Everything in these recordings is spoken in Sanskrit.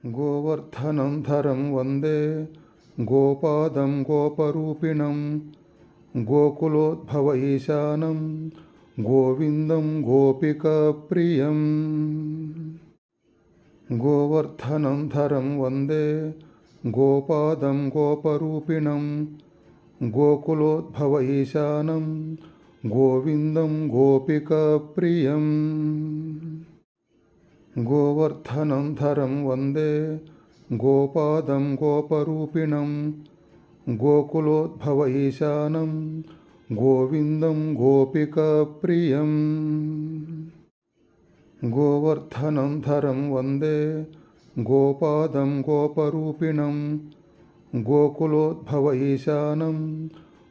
गोवर्धनंधरं वंदे गोपादं गोपरूपिणं गोकुलोद्भवईशानं गोविंदं गोपिकाप्रियं। गोवर्धनंधरं वंदे गोपादं गोपरूपिणं गोकुलोद्भवईशानं गोविंदं गोपिकाप्रियं। गोवर्धनंधरं वंदे गोपादं गोपरूपिणं गोकुलोद्भवईशानं गोविंदं गोपिकाप्रियं। गोवर्धनंधरं वंदे गोपादं गोपरूपिणं गोकुलोद्भवईशानं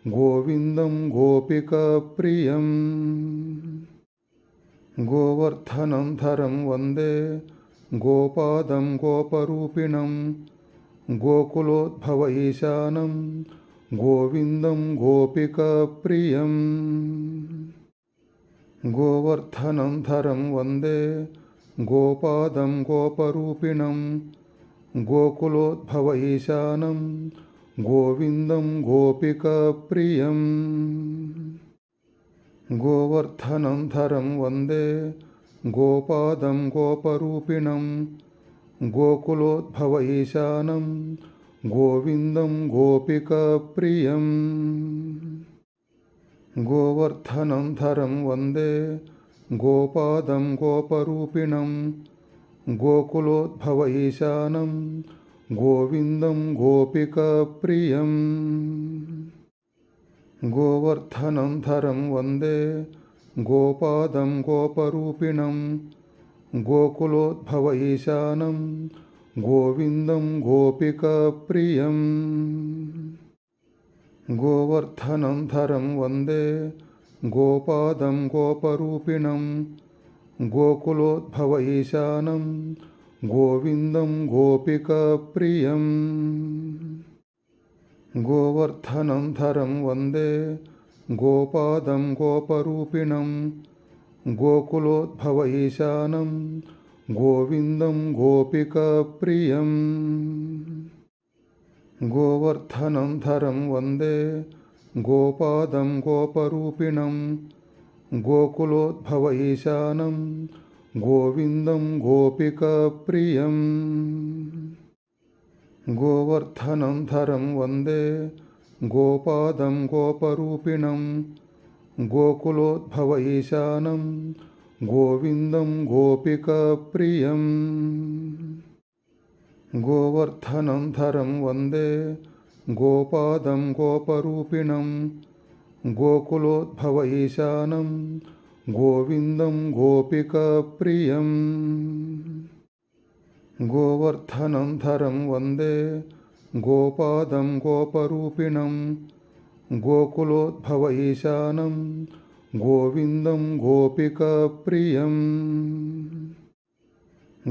गोविंदं गोपिकाप्रियं। गोवर्धनंधरं वंदे गोपादं गोपरूपिणं गोकुलोद्भवईशानं गोविंदं गोपिकाप्रियं। गोवर्धनंधरं वंदे गोपादं गोपरूपिणं गोकुलोद्भवईशानं गोविंदं गोपिकाप्रियं। गोवर्धनंधरं वंदे गोपादं गोपरूपिणं गोकुलोद्भवईशानं गोविंदं गोपिकाप्रियं। गोवर्धनंधरं वंदे गोपादं गोपरूपिणं गोकुलोद्भवईशानं गोविंदं गोपिकाप्रियं। गोवर्धनंधरं वंदे गोपादं गोपरूपिणं गोकुलोद्भवईशानं गोविंदं गोपिकाप्रियं। गोवर्धनंधरं वंदे गोपादं गोपरूपिणं गोकुलोद्भवईशानं गोविंदं गोपिकाप्रियं। गोवर्धनंधरं वंदे गोपादं गोपरूपिणं गोकुलोद्भवईशानं गोविंदं गोपिकाप्रियं। गोवर्धनंधरं वंदे गोपादं गोपरूपिणं गोकुलोद्भवईशानं गोविंदं गोपिकाप्रियं। गोवर्धनंधरं वंदे गोपादं गोपरूपिणं गोकुलोद्भवईशानं गोविंदं गोपिकाप्रियं। गोवर्धनंधरं वंदे गोपादं गोपरूपिणं गोकुलोद्भवईशानं गोविंदं गोपिकाप्रियं। गोवर्धनंधरं वंदे गोपादं गोपरूपिणं गोकुलोद्भवईशानं गोविंदं गोपिकाप्रियं।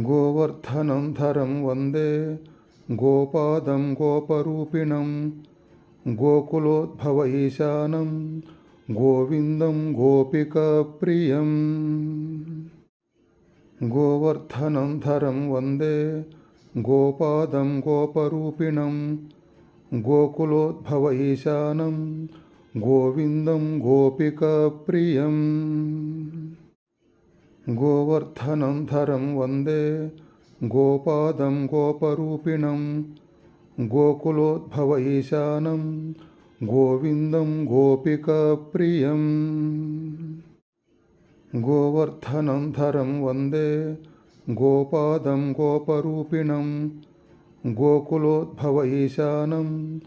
गोवर्धनंधरं वंदे गोपादं गोपरूपिणं गोकुलोद्भवईशानं गोविंदं गोपिकाप्रियं। गोवर्धनंधरं वंदे गोपादं गोपरूपिणं गोकुलोद्भवईशानं गोविंदं गोपिकाप्रियं। गोवर्धनंधरं वंदे गोपादं गोपरूपिणं गोकुलोद्भवईशानं गोविंदं गोपिकाप्रियं। गोवर्धनंधरं वंदे गोपादं गोपरूपिणं गोकुलोद्भवईशानं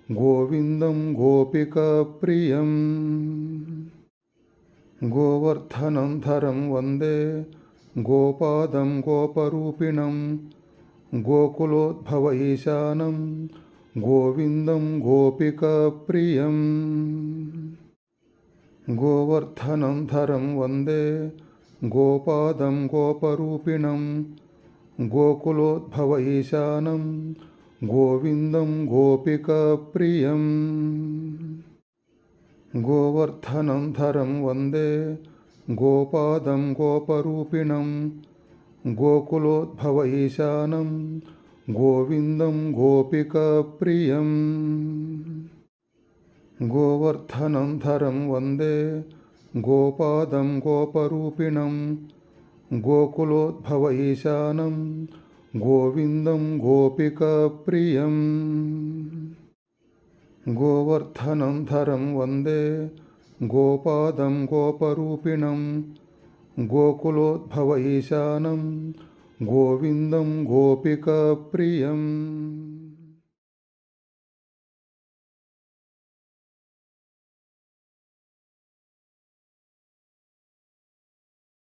गोविंदं गोपिकाप्रियं। गोवर्धनंधरं वंदे गोपादं गोपरूपिणं गोकुलोद्भवईशानं गोविंदं गोपिकाप्रियं। गोवर्धनंधरं वंदे गोपादं गोपरूपिणं गोकुलोद्भवईशानं गोविंदं गोपिकाप्रियं। गोवर्धनंधरं वंदे गोपादं गोपरूपिणं गोकुलोद्भवईशानं गोविन्दं गोपिकाप्रियं गोवर्धनधरं वन्दे गोपादं गोपरूपिणं गोकुलोद्भव ईशानं गोविन्दं गोपिकाप्रियं गोवर्धनधरं वन्दे गोपादं गोपरूपिणं गोकुलोद्भव ईशानं गोविन्दं गोपिकाप्रियम्।